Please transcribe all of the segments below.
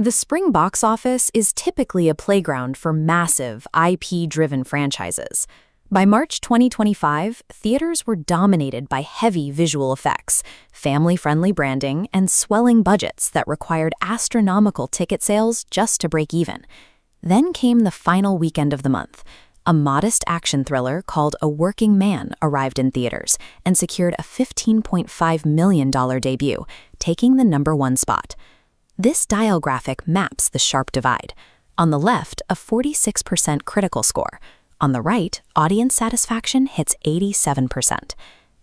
The spring box office is typically a playground for massive, IP-driven franchises. By March 2025, theaters were dominated by heavy visual effects, family-friendly branding, and swelling budgets that required astronomical ticket sales just to break even. Then came the final weekend of the month. A modest action thriller called A Working Man arrived in theaters and secured a $15.5 million debut, taking the #1 spot. This dial graphic maps the sharp divide. On the left, a 46% critical score. On the right, audience satisfaction hits 87%.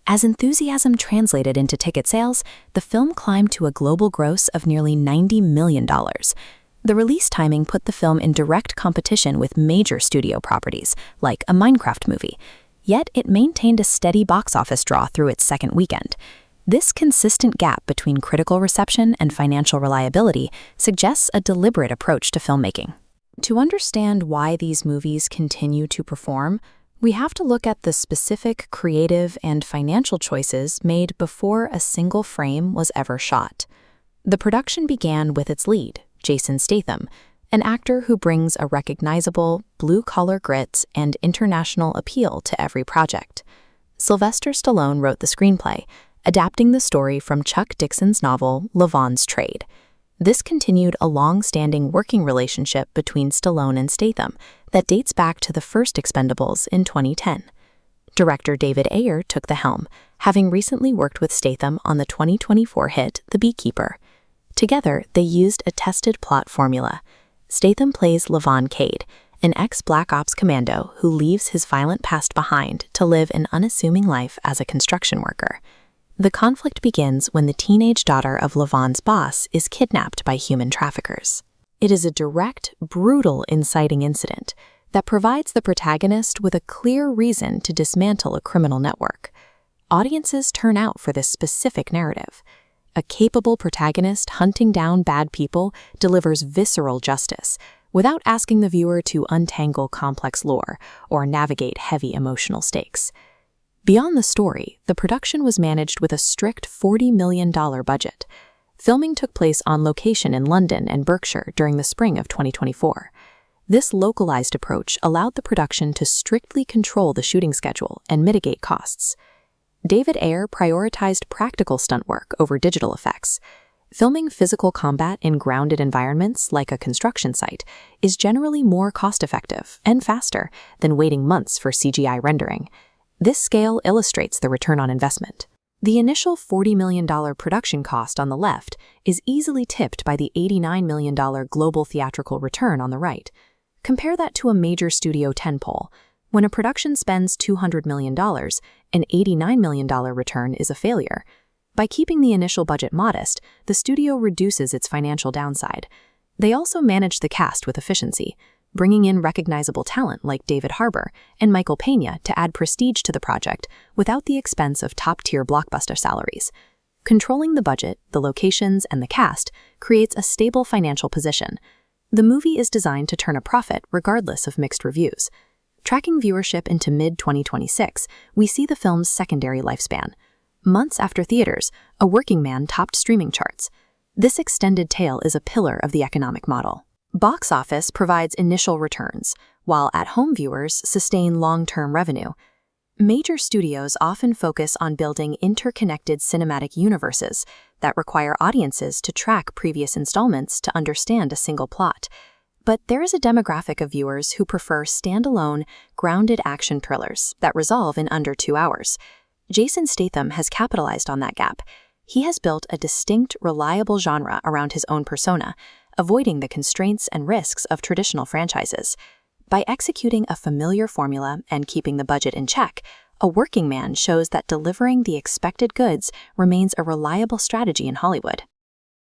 As enthusiasm translated into ticket sales, the film climbed to a global gross of nearly $90 million. The release timing put the film in direct competition with major studio properties, like a Minecraft movie. Yet it maintained a steady box office draw through its second weekend. This consistent gap between critical reception and financial reliability suggests a deliberate approach to filmmaking. To understand why these movies continue to perform, we have to look at the specific creative and financial choices made before a single frame was ever shot. The production began with its lead, Jason Statham, an actor who brings a recognizable, blue-collar grit and international appeal to every project. Sylvester Stallone wrote the screenplay, adapting the story from Chuck Dixon's novel Lavon's Trade. This continued a long-standing working relationship between Stallone and Statham that dates back to the first Expendables in 2010. Director David Ayer took the helm, having recently worked with Statham on the 2024 hit The Beekeeper. Together, they used a tested plot formula. Statham plays Lavon Cade, an ex-Black Ops commando who leaves his violent past behind to live an unassuming life as a construction worker. The conflict begins when the teenage daughter of Lavon's boss is kidnapped by human traffickers. It is a direct, brutal inciting incident that provides the protagonist with a clear reason to dismantle a criminal network. Audiences turn out for this specific narrative. A capable protagonist hunting down bad people delivers visceral justice without asking the viewer to untangle complex lore or navigate heavy emotional stakes. Beyond the story, the production was managed with a strict $40 million budget. Filming took place on location in London and Berkshire during the spring of 2024. This localized approach allowed the production to strictly control the shooting schedule and mitigate costs. David Ayer prioritized practical stunt work over digital effects. Filming physical combat in grounded environments like a construction site is generally more cost-effective and faster than waiting months for CGI rendering. This scale illustrates the return on investment. The initial $40 million production cost on the left is easily tipped by the $89 million global theatrical return on the right. Compare that to a major studio tentpole. When a production spends $200 million, an $89 million return is a failure. By keeping the initial budget modest, the studio reduces its financial downside. They also manage the cast with efficiency, bringing in recognizable talent like David Harbour and Michael Pena to add prestige to the project without the expense of top-tier blockbuster salaries. Controlling the budget, the locations, and the cast creates a stable financial position. The movie is designed to turn a profit regardless of mixed reviews. Tracking viewership into mid-2026, we see the film's secondary lifespan. Months after theaters, A Working Man topped streaming charts. This extended tail is a pillar of the economic model. Box office provides initial returns, while at-home viewers sustain long-term revenue. Major studios often focus on building interconnected cinematic universes that require audiences to track previous installments to understand a single plot. But there is a demographic of viewers who prefer standalone, grounded action thrillers that resolve in under 2 hours. Jason Statham has capitalized on that gap. He has built a distinct, reliable genre around his own persona, avoiding the constraints and risks of traditional franchises. By executing a familiar formula and keeping the budget in check, A Working Man shows that delivering the expected goods remains a reliable strategy in Hollywood.